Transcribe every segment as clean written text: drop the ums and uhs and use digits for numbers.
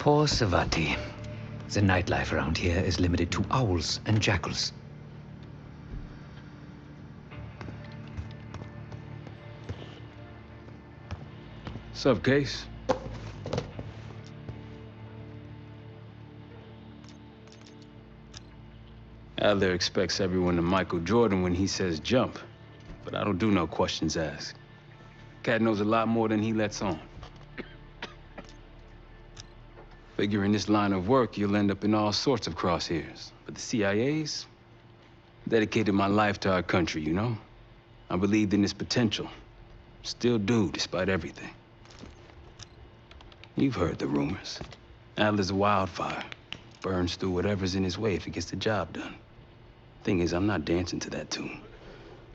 Poor Savati. The nightlife around here is limited to owls and jackals. Sup, Case? Adler expects everyone to Michael Jordan when he says jump, but I don't do no questions asked. Cat knows a lot more than he lets on. Figure in this line of work, you'll end up in all sorts of crosshairs. But the CIA's dedicated my life to our country, you know? I believed in its potential. Still do, despite everything. You've heard the rumors. Adler's a wildfire. Burns through whatever's in his way if he gets the job done. Thing is, I'm not dancing to that tune.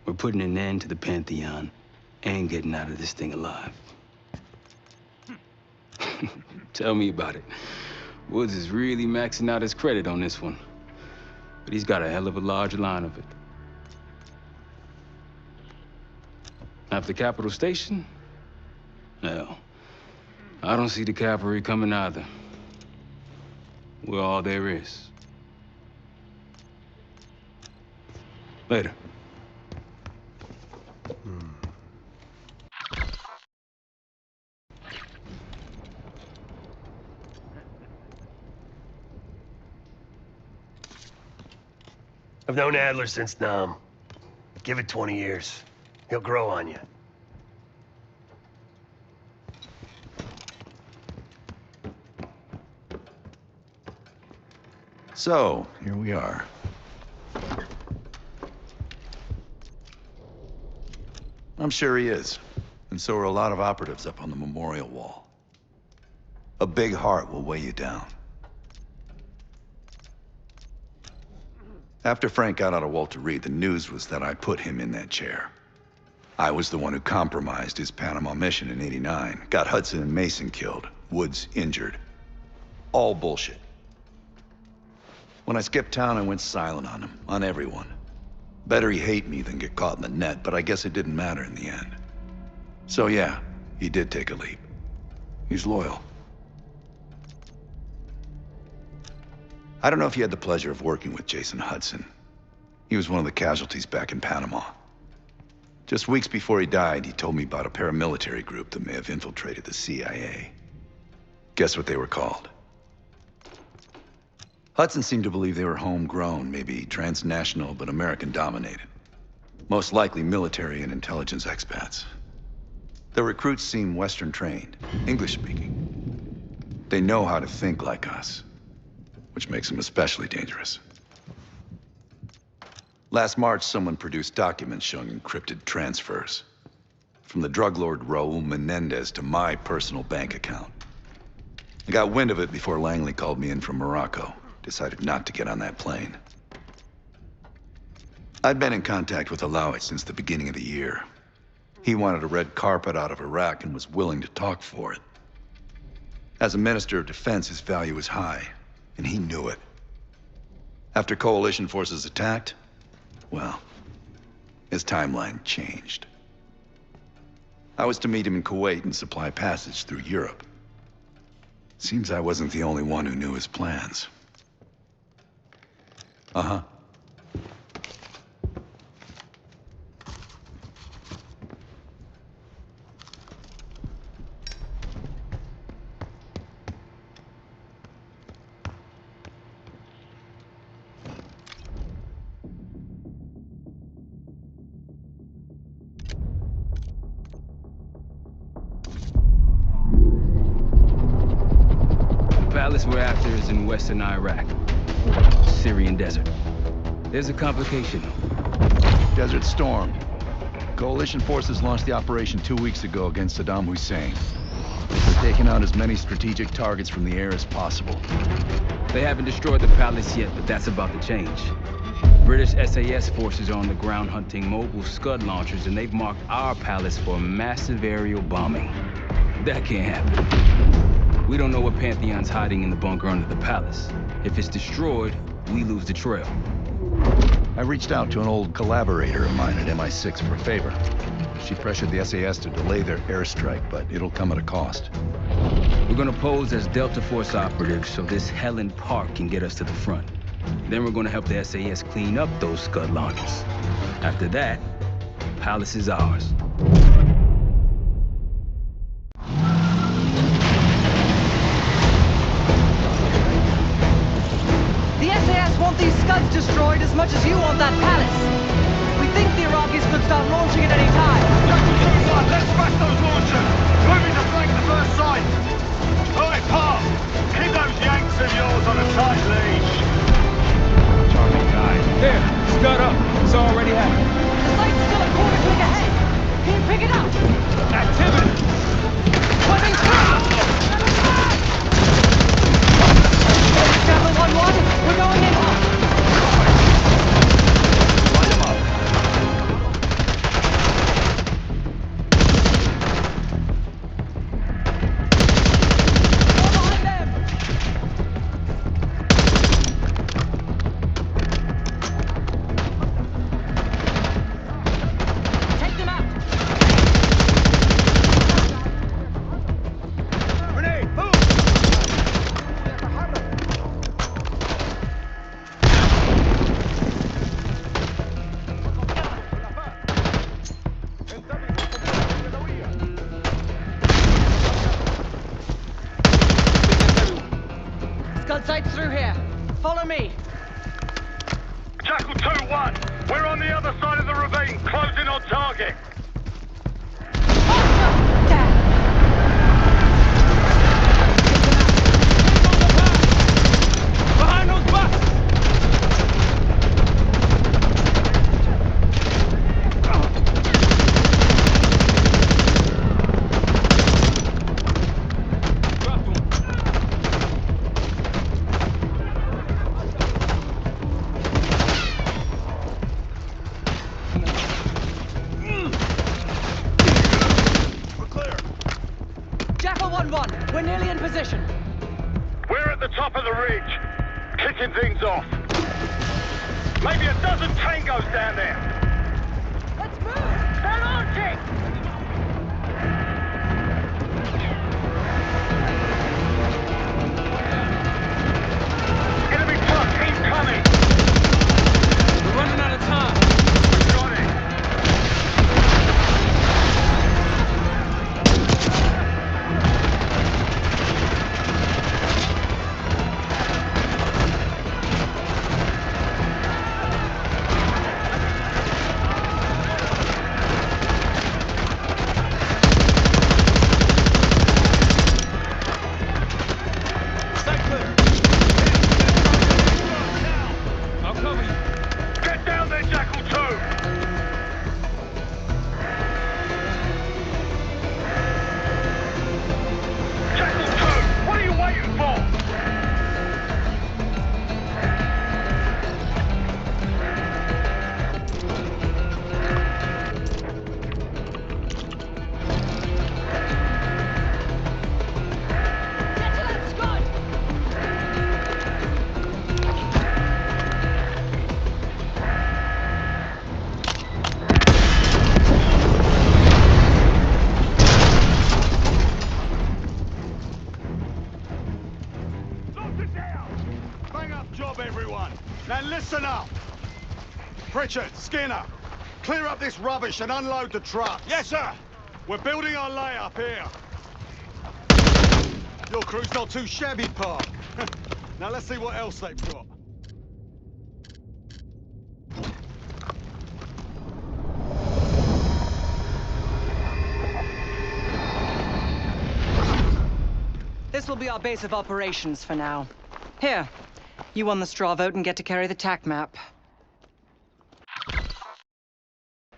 We're putting an end to the Pantheon and getting out of this thing alive. Tell me about it. Woods is really maxing out his credit on this one. But he's got a hell of a large line of it. After Capitol Station? Hell, I don't see the cavalry coming either. We're all there is. Later. I've known Adler since Nam. Give it 20 years. He'll grow on you. So, here we are. I'm sure he is. And so are a lot of operatives up on the memorial wall. A big heart will weigh you down. After Frank got out of Walter Reed, the news was that I put him in that chair. I was the one who compromised his Panama mission in '89, got Hudson and Mason killed, Woods injured. All bullshit. When I skipped town, I went silent on him, on everyone. Better he hate me than get caught in the net, but I guess it didn't matter in the end. So yeah, he did take a leap. He's loyal. I don't know if you had the pleasure of working with Jason Hudson. He was one of the casualties back in Panama. Just weeks before he died, he told me about a paramilitary group that may have infiltrated the CIA. Guess what they were called? Hudson seemed to believe they were homegrown, maybe transnational, but American-dominated. Most likely military and intelligence expats. The recruits seem Western-trained, English-speaking. They know how to think like us, which makes them especially dangerous. Last March, someone produced documents showing encrypted transfers. From the drug lord Raul Menendez to my personal bank account. I got wind of it before Langley called me in from Morocco. Decided not to get on that plane. I'd been in contact with Alawi since the beginning of the year. He wanted a red carpet out of Iraq and was willing to talk for it. As a Minister of Defense, his value was high, and he knew it. After coalition forces attacked, well, his timeline changed. I was to meet him in Kuwait and supply passage through Europe. Seems I wasn't the only one who knew his plans. Uh-huh. The palace we're after is in western Iraq. Syrian desert. There's a complication, though. Desert Storm. Coalition forces launched the operation 2 weeks ago against Saddam Hussein. They're taking out as many strategic targets from the air as possible. They haven't destroyed the palace yet, but that's about to change. British SAS forces are on the ground hunting mobile Scud launchers, and they've marked our palace for massive aerial bombing. That can't happen. We don't know what Pantheon's hiding in the bunker under the palace. If it's destroyed, we lose the trail. I reached out to an old collaborator of mine at MI6 for a favor. She pressured the SAS to delay their airstrike, but it'll come at a cost. We're gonna pose as Delta Force operatives so this Helen Park can get us to the front. Then we're gonna help the SAS clean up those Scud launchers. After that, Palace is ours. The SAS want these Scuds destroyed as much as you want that Palace. We think the Iraqis could start launching at any time. Let's smash those launchers! Moving to flank the first site! Alright, Park! Keep those Yanks of yours on a tight leash! Charlie died. There! Scud up! It's already happening. The site's still a quarter click ahead. Can you pick it up? Activity! Coming through! Chapel 1-1, we're going in hot. Light them up. Behind them! Take them out! Grenade, move! Scud sights through here. Follow me. Jackal 2-1! We're on the other side of the ravine, closing on target! Damn! Behind those buses! Drop them. We're clear! Jackal 1-1, we're nearly in position. We're at the top of the ridge, kicking things off. Maybe a dozen tangos down there. Let's move! They're launching! Enemy truck incoming! We're running out of time. We've got it! Sight clear. I'll cover you. Get down there, Jackal 2! Jackal 2, what are you waiting for? Get to that Scud! Lock it down! Bang up job, everyone! Now listen up! Pritchard, Skinner, clear up this rubbish and unload the truck. Yes, sir! We're building our layup here. Your crew's not too shabby, Park. Now let's see what else they've got. This will be our base of operations for now. Here, you won the straw vote and get to carry the TAC map.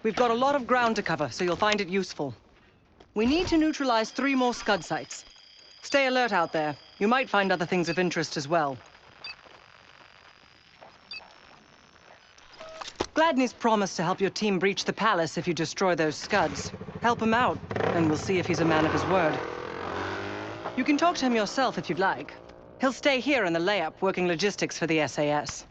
We've got a lot of ground to cover, so you'll find it useful. We need to neutralize 3 more Scud sites. Stay alert out there. You might find other things of interest as well. Gladney's promised to help your team breach the palace if you destroy those Scuds. Help him out, and we'll see if he's a man of his word. You can talk to him yourself if you'd like. He'll stay here in the layup, working logistics for the SAS.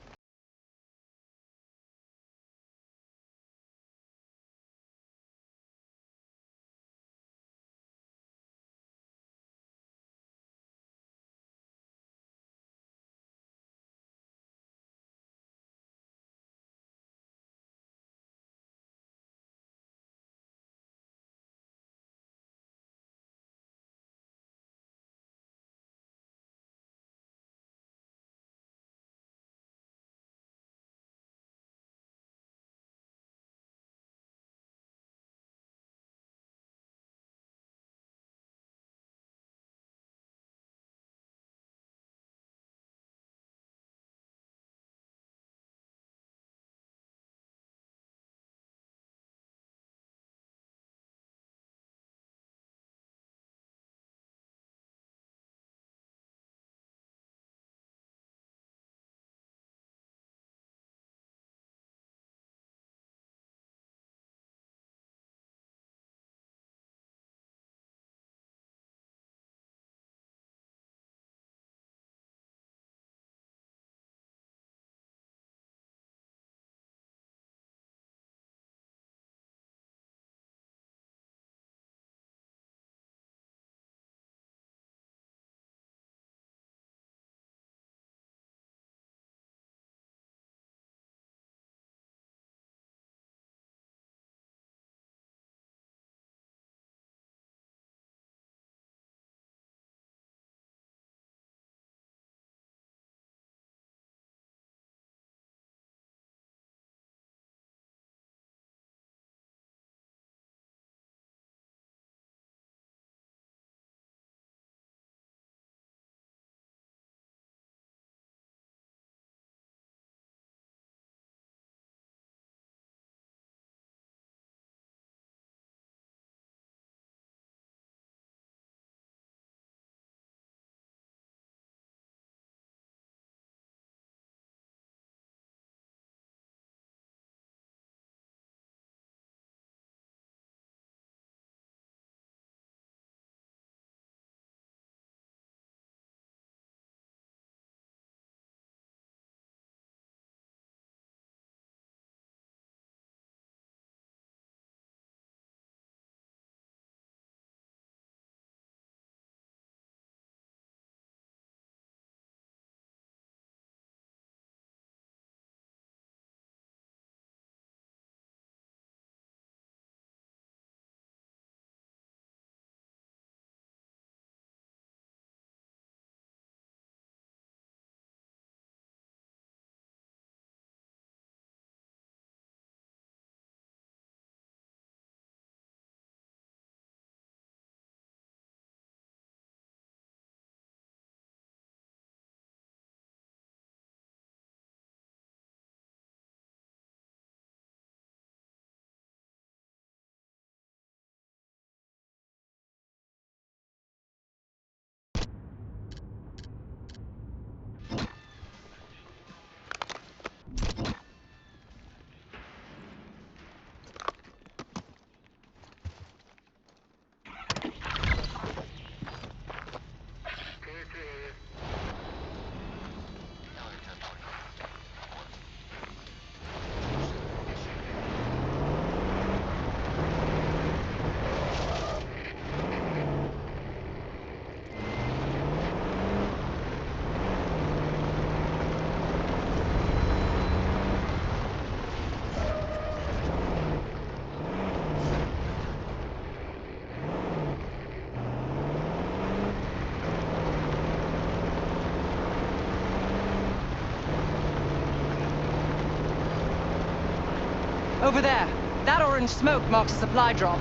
Over there. That orange smoke marks a supply drop.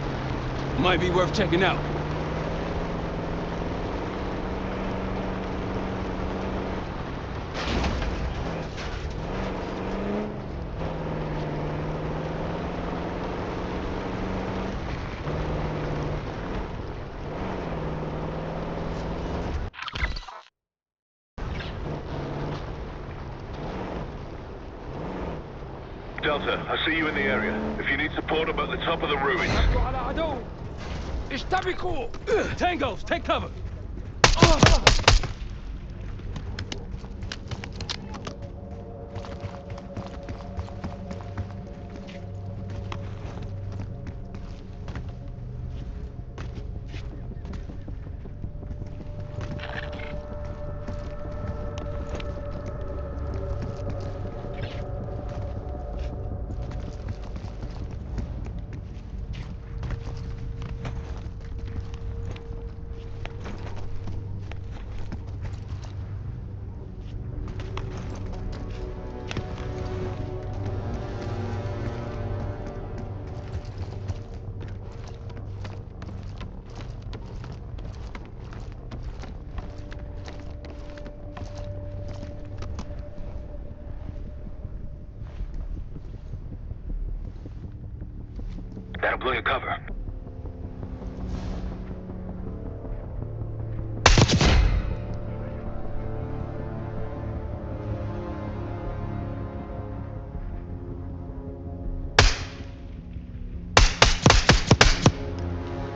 Might be worth checking out. Delta, I see you in the area. If you need support, I'm at the top of the ruins. Tangos, take cover. That'll blow your cover.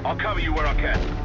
I'll cover you where I can.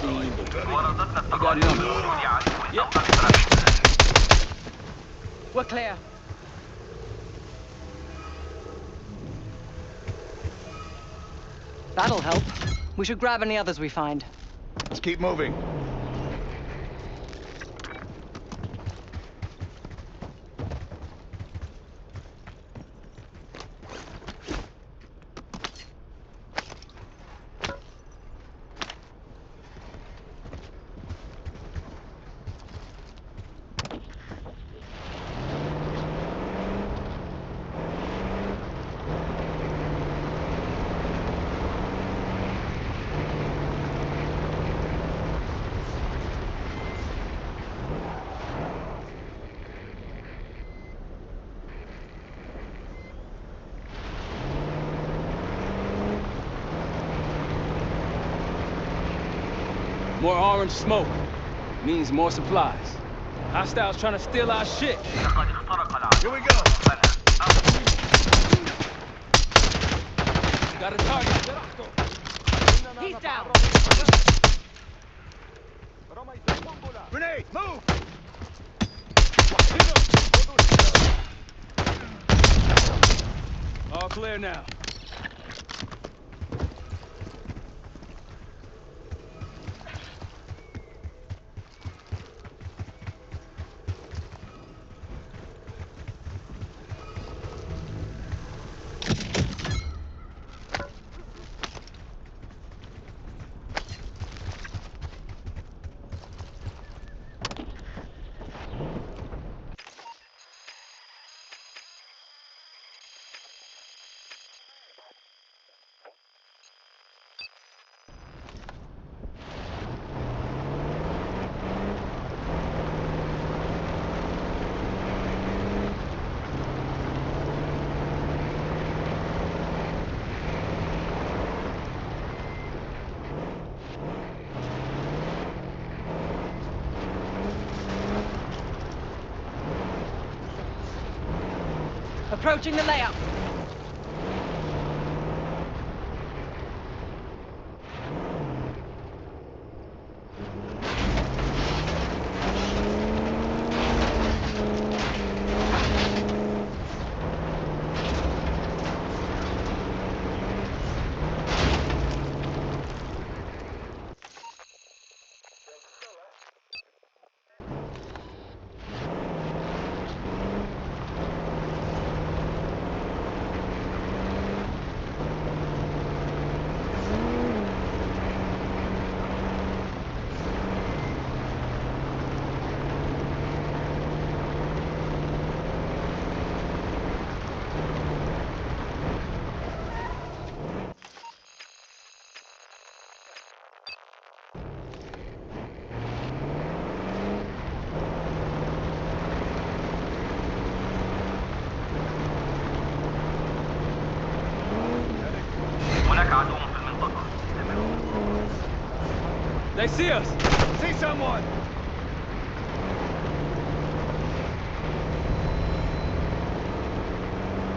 scene, but they got numbers. Yep. We're clear. That'll help. We should grab any others we find. Let's keep moving. More orange smoke means more supplies. Hostiles trying to steal our shit. Here we go. Got a target. He's down! Grenade, move! All clear now. Approaching the layout. They see us! See someone!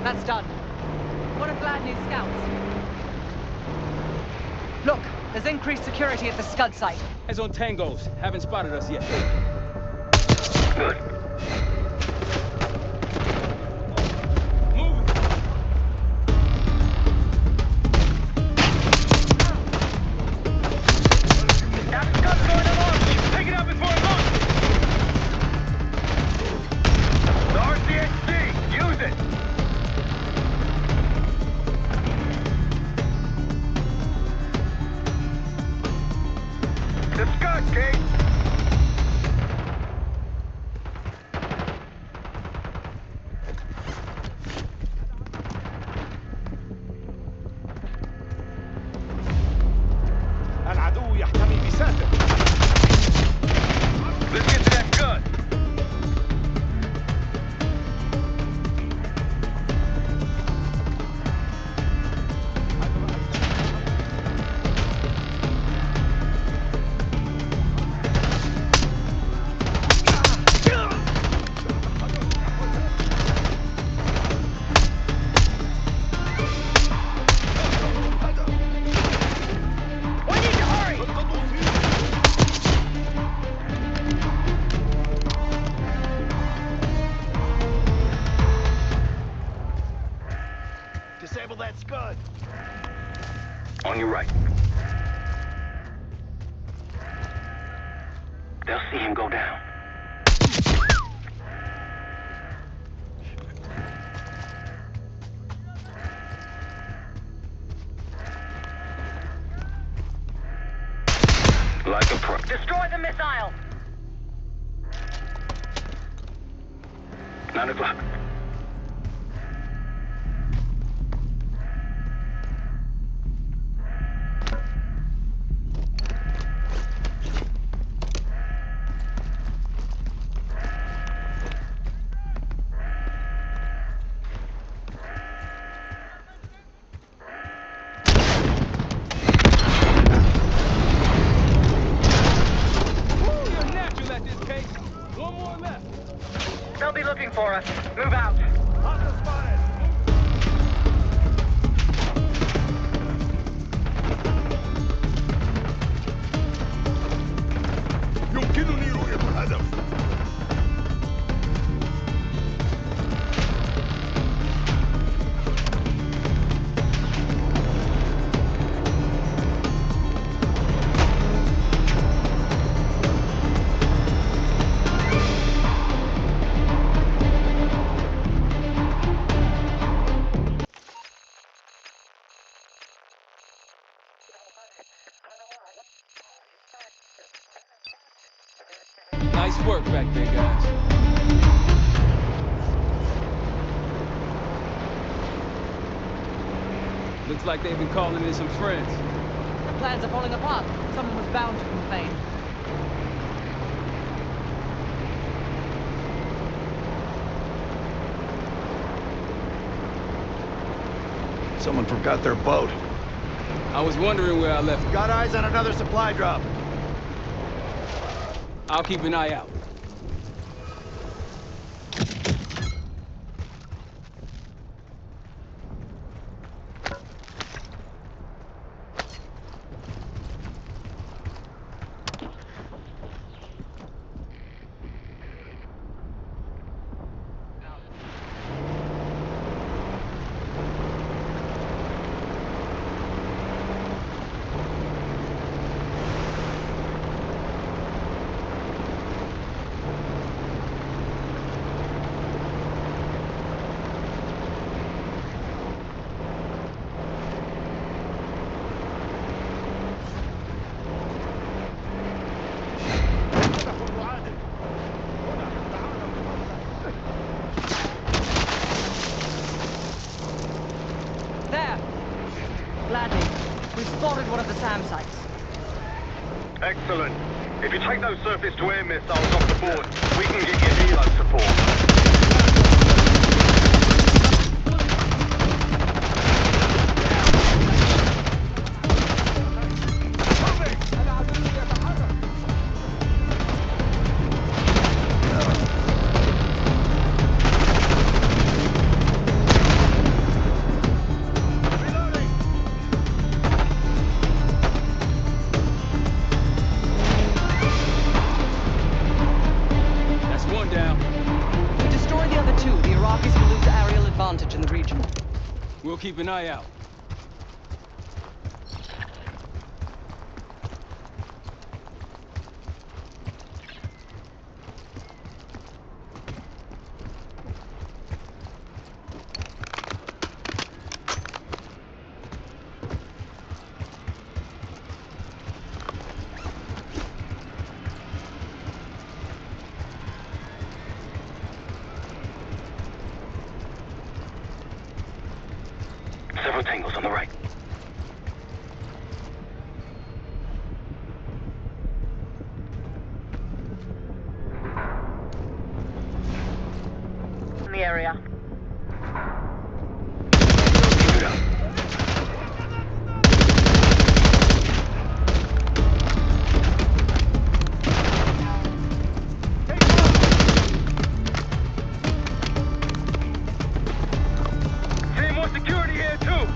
That's done. What if Vlad needs scouts? Look, there's increased security at the Scud site. Eyes on tangos. Haven't spotted us yet. Good. Moving! Take it out before it moves! The RCXD! Use it! The Scud, Kate! missile. 9 o'clock. They'll be looking for us. Move out. يمكنني رؤية الهدف. Nice work back there, guys. Looks like they've been calling in some friends. The plans are falling apart. Someone was bound to complain. Someone forgot their boat. I was wondering where I left it. Got eyes on another supply drop. I'll keep an eye out. There! Gladly. We've spotted one of the SAM sites. Excellent. If you take those surface-to-air missiles off the board, we can give you helo support. That's one down. If we destroy the other two, the Iraqis will lose aerial advantage in the region. We'll keep an eye out. Several tangles on the right. In the area. Keep it up. See more security here too.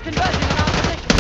converging on our position.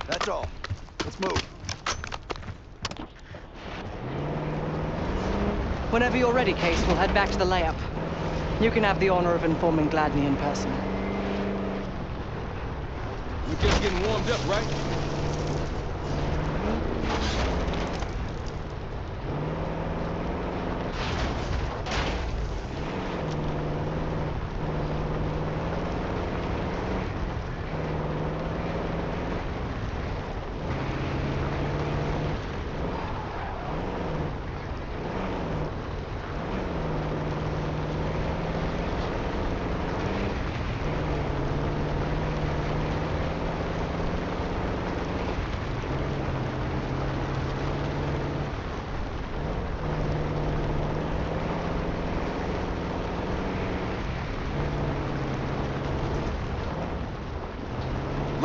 That's all. Let's move. Whenever you're ready, Case, we'll head back to the layup. You can have the honor of informing Gladney in person. We're just getting warmed up, right?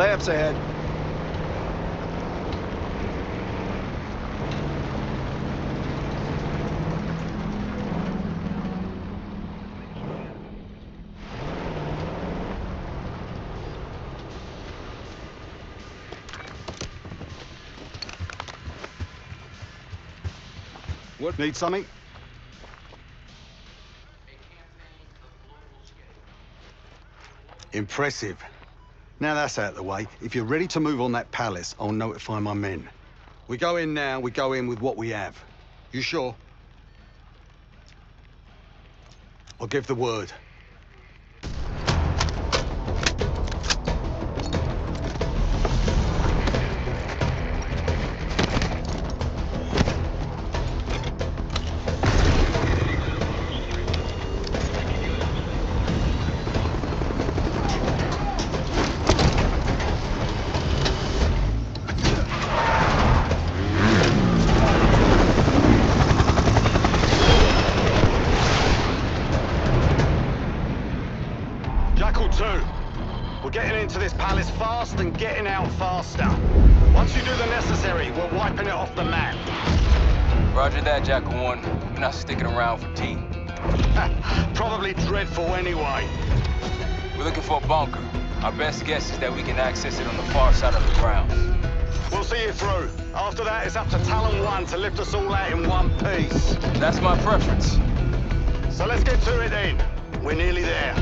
Layups ahead. What? Need something? Impressive. Now that's out of the way. If you're ready to move on that palace, I'll notify my men. We go in now, we go in with what we have. You sure? I'll give the word. We're getting into this palace fast and getting out faster. Once you do the necessary, we're wiping it off the map. Roger that, Jackal 1. We're not sticking around for tea. Probably dreadful anyway. We're looking for a bunker. Our best guess is that we can access it on the far side of the grounds. We'll see you through. After that, it's up to Talon 1 to lift us all out in one piece. That's my preference. So let's get to it then. We're nearly there.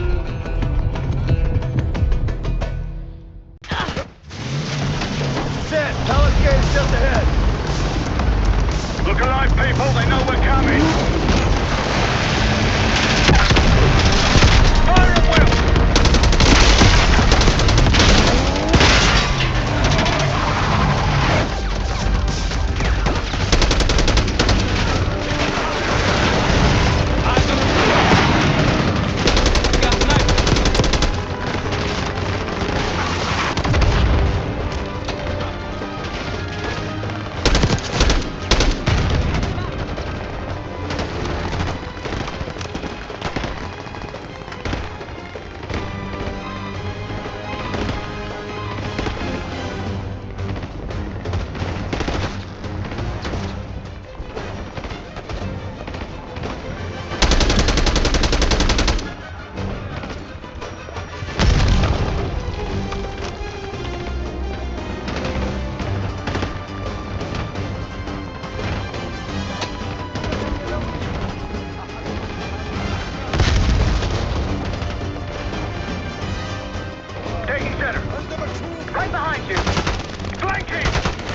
Set! Palace gate is just ahead. Look alive, people. They know we're coming. Fire at will!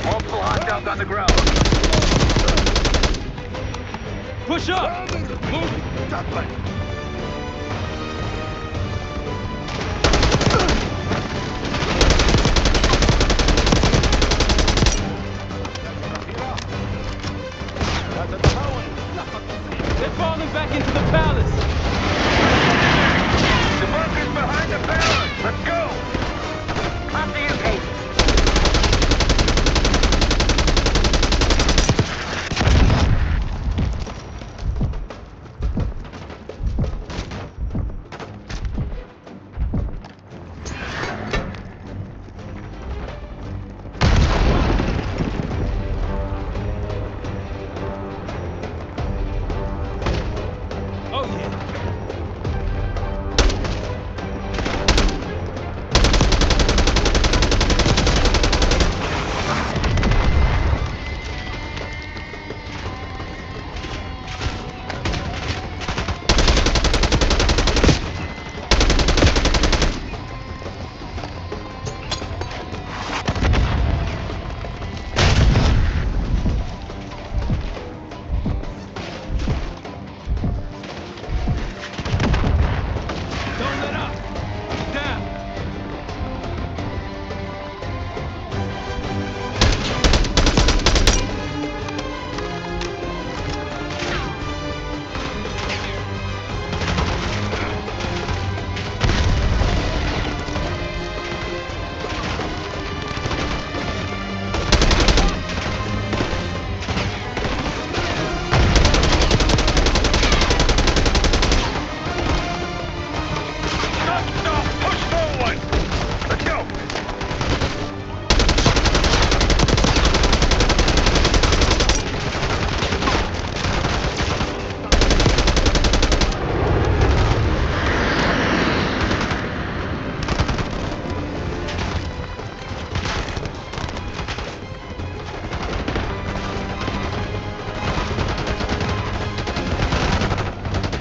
Multiple hostiles on the ground. Push up! Move! They're falling back into the palace! The bunker's behind the palace! Let's go! After you, Kate. Oh yeah! Don't let up! Down! Stop! Push forward! Let's go!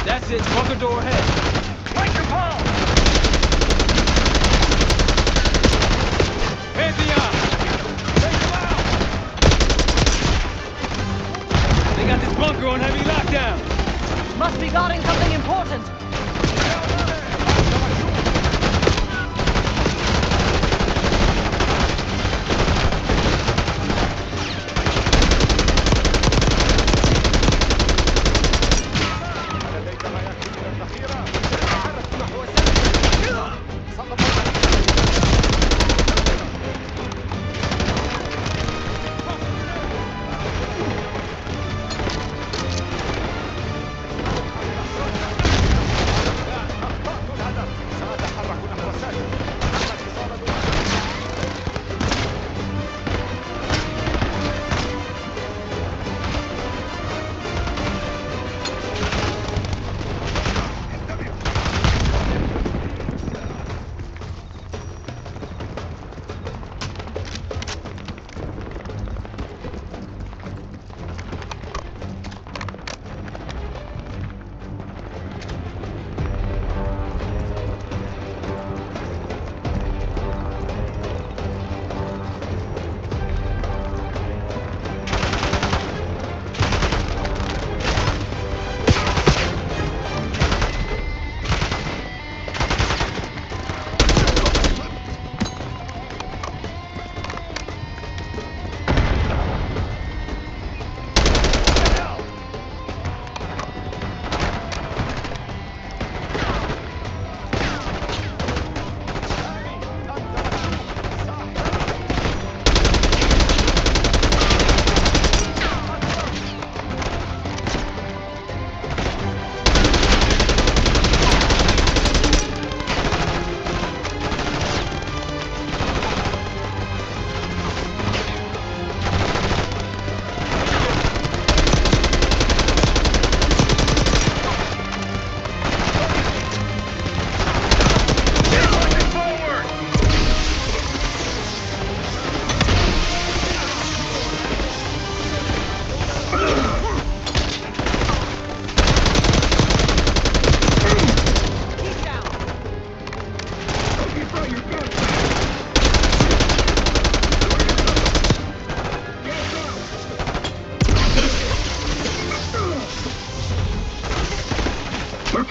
That's it, bunker door ahead! Like your ball! Pantheon! Take them out! They got this bunker on heavy lockdown! Must be guarding something important.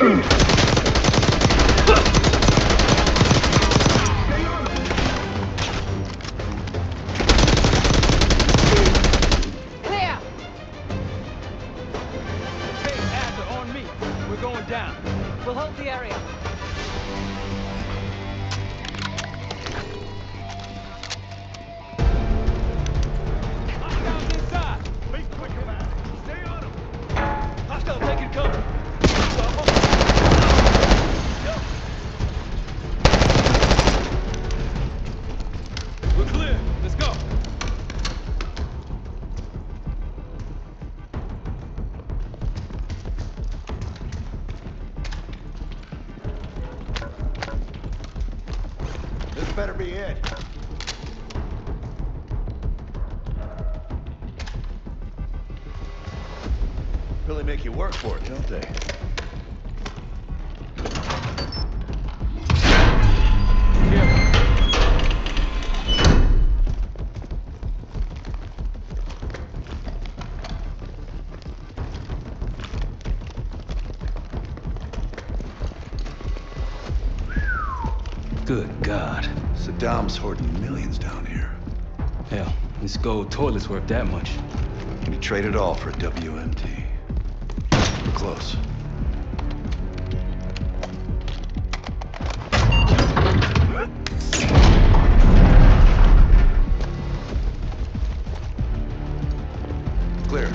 Clear! Hey, Adler, on me. We're going down. We'll hold the area. Hostiles inside. Be quick about it. Stay on them. Hostile taking cover. We're clear. Let's go. This better be it. Really make you work for it, don't they? Good God. Saddam's hoarding millions down here. Hell, this gold toilet's worth that much. Can you trade it all for a WMT? We're close. Clear.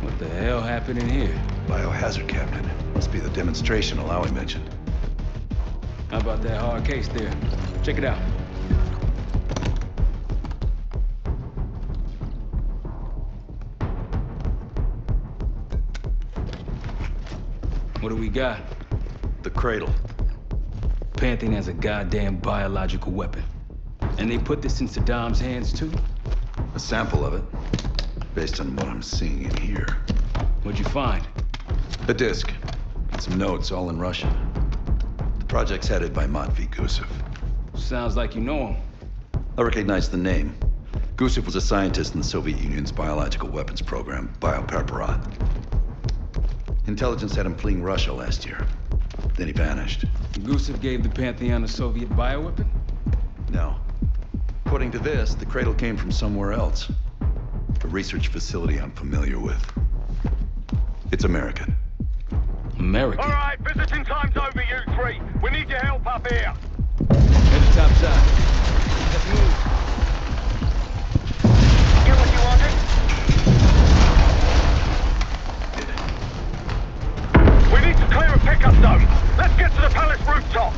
What the hell happened in here? Biohazard cabinet. Must be the demonstration Alawi mentioned. How about that hard case there? Check it out. What do we got? The cradle. Pantheon has a goddamn biological weapon. And they put this in Saddam's hands too? A sample of it, based on what I'm seeing in here. What'd you find? A disc. And some notes, all in Russian. The project's headed by Matvey Gusev. Sounds like you know him. I recognize the name. Gusev was a scientist in the Soviet Union's biological weapons program, Biopreparat. Intelligence had him fleeing Russia last year. Then he vanished. Gusev gave the Pantheon a Soviet bioweapon? No. According to this, the cradle came from somewhere else. A research facility I'm familiar with. It's American. American? All right, visiting time's over, you three. We need your help up here. Head to top side. Let's move. Get what you wanted? We need to clear a pickup zone. Let's get to the palace rooftop.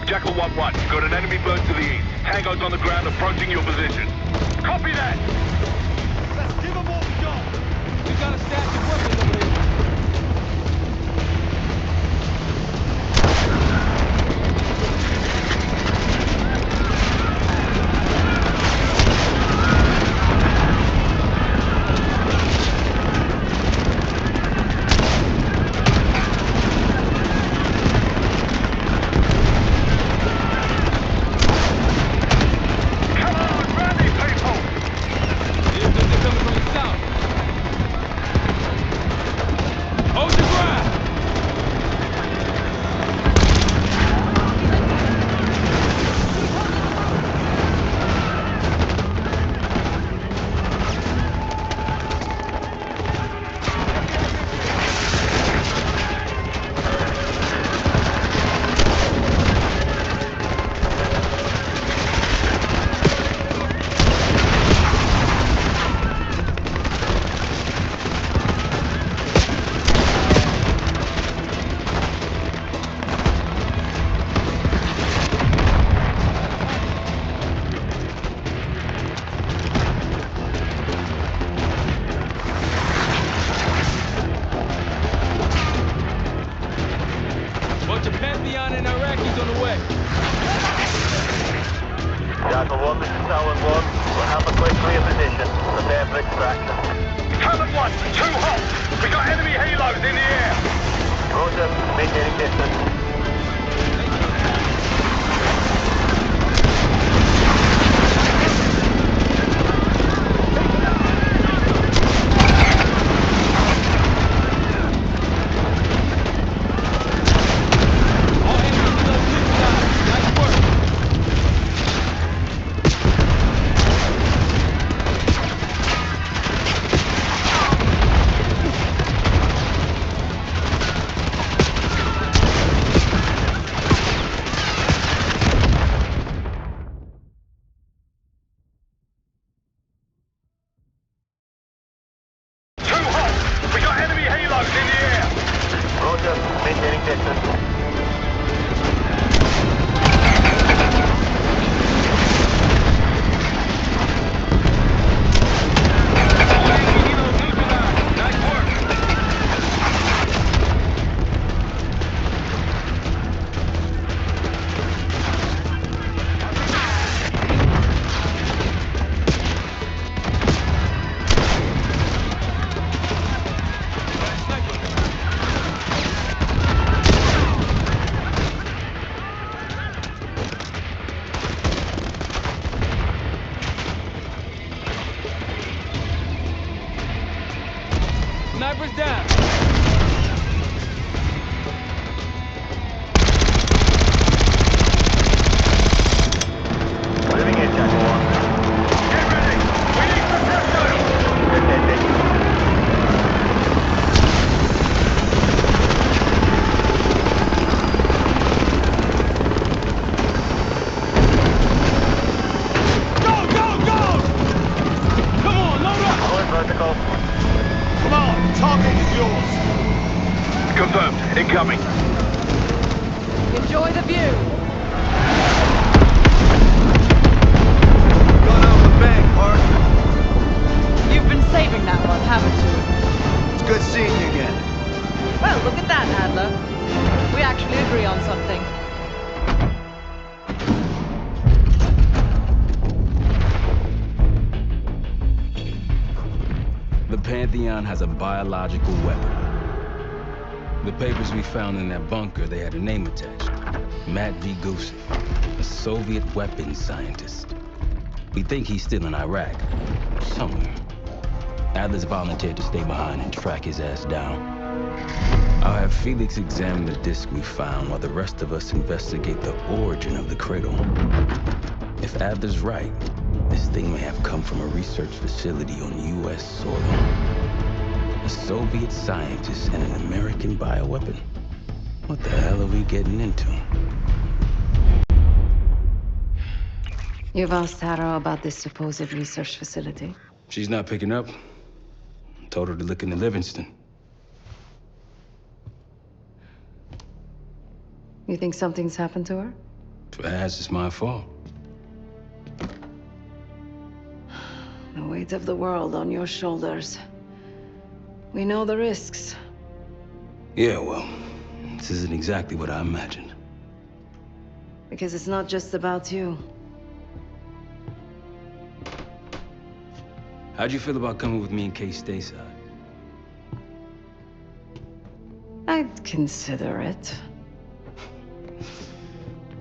Jackal 1-1, you've got an enemy bird to the east. Tango's on the ground approaching your position. Copy that! Let's give them what we got. We got a stash of weapons over there. Tower 1, this is Tower 1. We'll have a quick clear position. Prepare for extraction. Talent 1, 2 hot. We got enemy helos in the air. Roger, maintaining distance. Maintaining distance. Sniper's down. Moving in, Jackal 1. Get ready. We need some projectiles. Attending. Go! Come on, load up! Pulling vertical. Come on, target is yours. Confirmed. Incoming. Enjoy the view. Going out the bank, Park. You've been saving that one, haven't you? It's good seeing you again. Well, look at that, Adler. We actually agree on something. The Pantheon has a biological weapon. The papers we found in that bunker, they had a name attached. Matt V. Gusev, a Soviet weapons scientist. We think he's still in Iraq, somewhere. Adler's volunteered to stay behind and track his ass down. I'll have Felix examine the disk we found while the rest of us investigate the origin of the cradle. If Adler's right, this thing may have come from a research facility on U.S. soil. A Soviet scientist and an American bioweapon. What the hell are we getting into? You've asked Harrow about this supposed research facility? She's not picking up. Told her to look into Livingston. You think something's happened to her? If it has, it's my fault. The weight of the world on your shoulders. We know the risks. Yeah, well, this isn't exactly what I imagined. Because it's not just about you. How'd you feel about coming with me in case stateside? I'd consider it.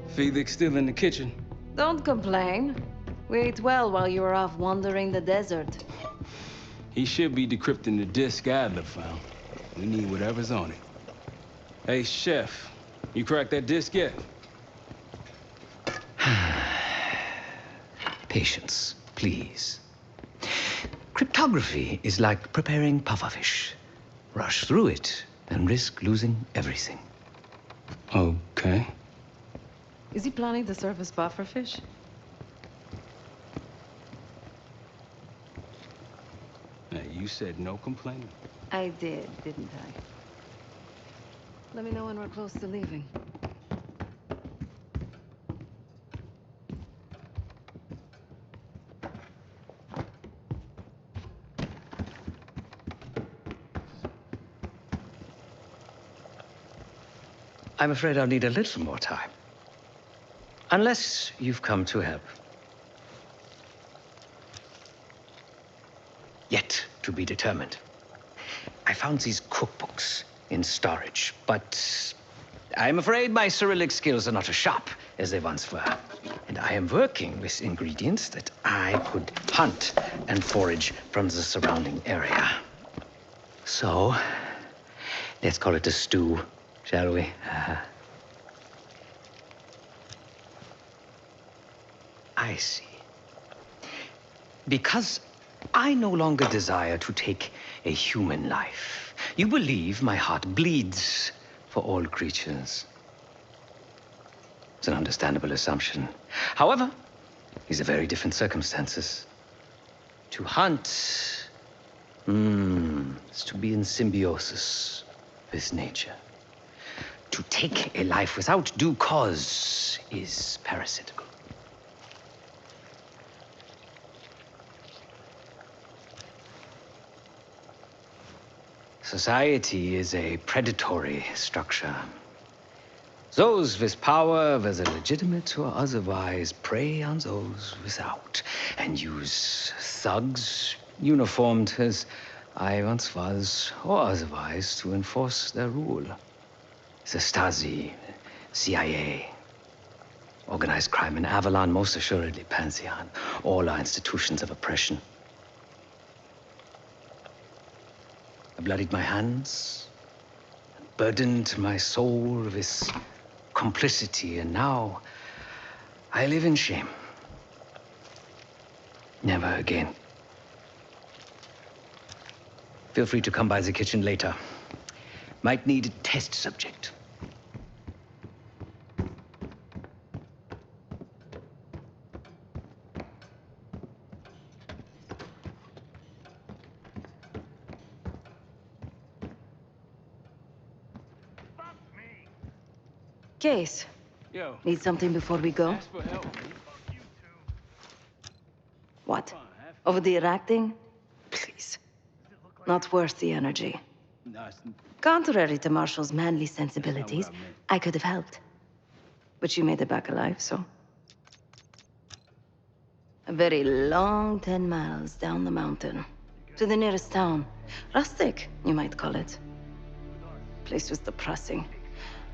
Felix still in the kitchen. Don't complain. We ate well while you were off wandering the desert. He should be decrypting the disk Adler found. We need whatever's on it. Hey, Chef, you cracked that disk yet? Patience, please. Cryptography is like preparing pufferfish. Rush through it and risk losing everything. Okay. Is he planning to serve us pufferfish? Hey, you said no complaining. I did, didn't I? Let me know when we're close to leaving. I'm afraid I'll need a little more time. Unless you've come to help. Yet to be determined. I found these cookbooks in storage, but I'm afraid my Cyrillic skills are not as sharp as they once were. And I am working with ingredients that I could hunt and forage from the surrounding area. So, let's call it a stew, shall we? I see. Because I no longer desire to take a human life, you believe my heart bleeds for all creatures. It's an understandable assumption. However, these are very different circumstances. To hunt, is to be in symbiosis with nature. To take a life without due cause is parasitical. Society is a predatory structure. Those with power, whether legitimate or otherwise, prey on those without, and use thugs, uniformed as I once was, or otherwise, to enforce their rule. The Stasi, CIA, organized crime in Avalon, most assuredly Pantheon, all are institutions of oppression. I bloodied my hands, burdened my soul with complicity, and now I live in shame. Never again. Feel free to come by the kitchen later. Might need a test subject. Case. Yo. Need something before we go? Ask for help. What? Over the Iraq thing? Please. Not worth the energy. No, Contrary to Marshall's manly sensibilities, I could have helped. But you made it back alive, so... A very long 10 miles down the mountain. To the nearest town. Rustic, you might call it. Place was depressing.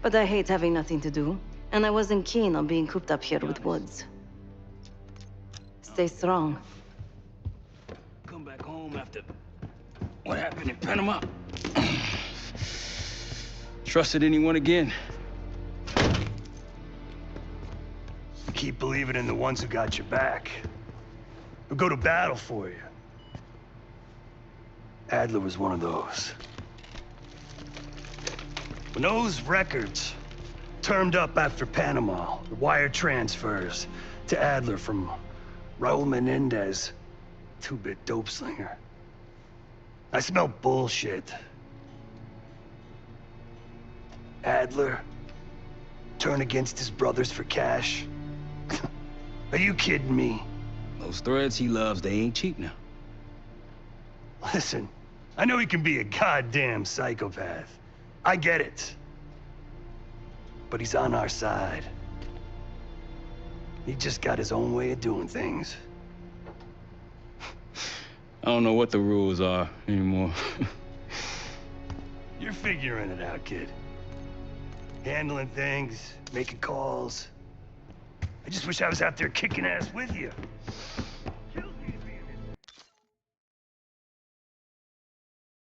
But I hate having nothing to do, and I wasn't keen on being cooped up here with Woods. Stay strong. Come back home after what happened in Panama. Trusted anyone again? Keep believing in the ones who got your back. Who go to battle for you. Adler was one of those. When those records turned up after Panama, the wire transfers to Adler from Raul Menendez, 2-bit dope slinger, I smelled bullshit. Adler turn against his brothers for cash? Are you kidding me? Those threads he loves, they ain't cheap now. Listen, I know he can be a goddamn psychopath. I get it. But he's on our side. He just got his own way of doing things. I don't know what the rules are anymore. You're figuring it out, kid. Handling things, making calls. I just wish I was out there kicking ass with you.